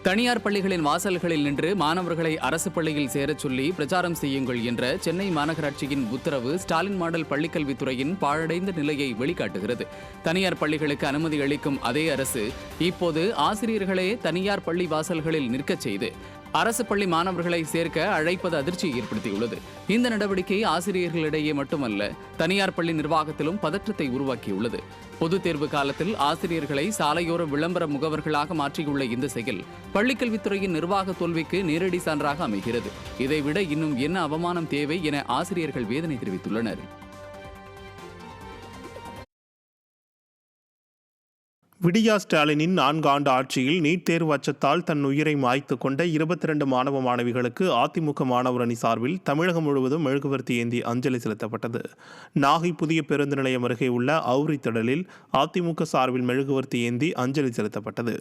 தனியார் பள்ளிகளின் வாசல்களில் நின்று மாணவர்களை அரசு பள்ளியில் சேரச் சொல்லி பிரச்சாரம் செய்யுங்கள் என்ற சென்னை மாநகராட்சியின் உத்தரவு ஸ்டாலின் மாடல் பள்ளிக்கல்வித்துறையின் பாழடைந்த நிலையை வெளிக்காட்டுகிறது. தனியார் பள்ளிகளுக்கு அனுமதி அளிக்கும் அதே அரசு இப்போது ஆசிரியர்களே தனியார் பள்ளி வாசல்களில் நிற்கச் செய்து அரசு பள்ளி மாணவர்களை சேர்க்க அழைப்பது அதிர்ச்சியை ஏற்படுத்தியுள்ளது. இந்த நடவடிக்கை ஆசிரியர்களிடையே மட்டுமல்ல, தனியார் பள்ளி நிர்வாகத்திலும் பதற்றத்தை உருவாக்கியுள்ளது. பொதுத் தேர்வு காலத்தில் ஆசிரியர்களை சாலையோர விளம்பர முகவர்களாக மாற்றியுள்ள இந்த செயல் பள்ளிக்கல்வித்துறையின் நிர்வாக தோல்விக்கு நேரடி சான்றாக அமைகிறது. இதைவிட இன்னும் என்ன அவமானம் தேவை என ஆசிரியர்கள் வேதனை தெரிவித்துள்ளனர். விடியா ஸ்டாலினின் 4 ஆண்டு ஆட்சியில் நீட் தேர்வு அச்சத்தால் தன் உயிரை மாய்த்து கொண்ட 22 மாணவ மாணவிகளுக்கு அதிமுக மாணவர் அணி சார்பில் தமிழகம் முழுவதும் மெழுகுவர்த்தி ஏந்தி அஞ்சலி செலுத்தப்பட்டது. நாகை புதிய பேருந்து நிலையம் அருகே உள்ள அவுரி திடலில் அதிமுக சார்பில் மெழுகுவர்த்தி ஏந்தி அஞ்சலி செலுத்தப்பட்டது.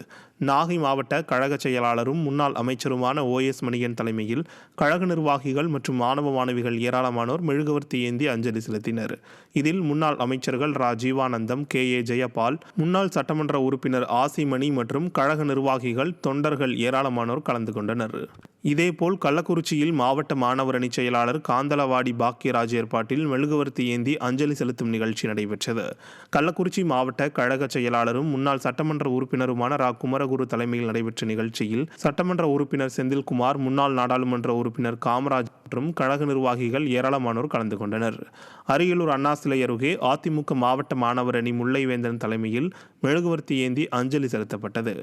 நாகை மாவட்ட கழக செயலாளரும் முன்னாள் அமைச்சருமான OS மணியன் தலைமையில் கழக நிர்வாகிகள் மற்றும் மாணவ மாணவிகள் ஏராளமானோர் மெழுகுவர்த்தி ஏந்தி அஞ்சலி செலுத்தினர். இதில் முன்னாள் அமைச்சர்கள் ஜீவானந்தம், KA ஜெயபால், முன்னாள் சட்டமன்ற உறுப்பினர் ஆசிமணி மற்றும் கழக நிர்வாகிகள், தொண்டர்கள் ஏராளமானோர் கலந்து கொண்டனர். இதேபோல் கள்ளக்குறிச்சியில் மாவட்ட மாணவர் அணி செயலாளர் காந்தலவாடி பாக்கியராஜ் ஏற்பாட்டில் மெழுகுவர்த்தி ஏந்தி அஞ்சலி செலுத்தும் நிகழ்ச்சி நடைபெற்றது. கள்ளக்குறிச்சி மாவட்ட கழக செயலாளரும் முன்னாள் சட்டமன்ற உறுப்பினருமான குமரகுரு தலைமையில் நடைபெற்ற நிகழ்ச்சியில் சட்டமன்ற உறுப்பினர் செந்தில்குமார், முன்னாள் நாடாளுமன்ற உறுப்பினர் காமராஜ் மற்றும் கழக நிர்வாகிகள் ஏராளமானோர் கலந்து கொண்டனர். அரியலூர் அண்ணா சிலை அருகே அதிமுக மாவட்ட மாணவர் அணி முல்லைவேந்தன் தலைமையில் மெழுகுவர்த்தி ஏந்தி அஞ்சலி செலுத்தப்பட்டது.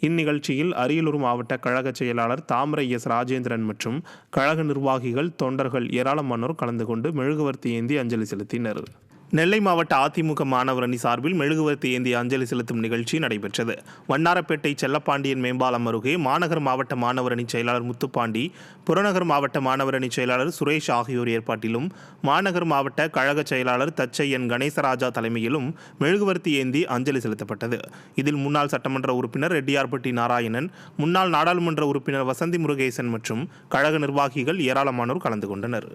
இந்நிகழ்ச்சியில் அரியலூர் மாவட்ட கழக செயலாளர் தாமரை S ராஜேந்திரன் மற்றும் கழக நிர்வாகிகள், தொண்டர்கள் ஏராளமானோர் கலந்து கொண்டு மெழுகுவர்த்தி ஏந்தி அஞ்சலி செலுத்தினர். நெல்லை மாவட்ட அதிமுக மாணவர் அணி சார்பில் மெழுகுவர்த்தி ஏந்தி அஞ்சலி செலுத்தும் நிகழ்ச்சி நடைபெற்றது. வண்ணாரப்பேட்டை செல்லப்பாண்டியன் மேம்பாலம் அருகே மாநகர் மாவட்ட மாணவர் அணி செயலாளர் முத்துப்பாண்டி, புறநகர் மாவட்ட மாணவர் அணி செயலாளர் சுரேஷ் ஆகியோர் ஏற்பாட்டிலும் மாநகர் மாவட்ட கழக செயலாளர் தச்சையன் கணேசராஜா தலைமையிலும் மெழுகுவர்த்தி ஏந்தி அஞ்சலி செலுத்தப்பட்டது. இதில் முன்னாள் சட்டமன்ற உறுப்பினர் ரெட்டியார்பட்டி நாராயணன், முன்னாள் நாடாளுமன்ற உறுப்பினர் வசந்தி முருகேசன் மற்றும் கழக நிர்வாகிகள் ஏராளமானோர் கலந்து கொண்டனர்.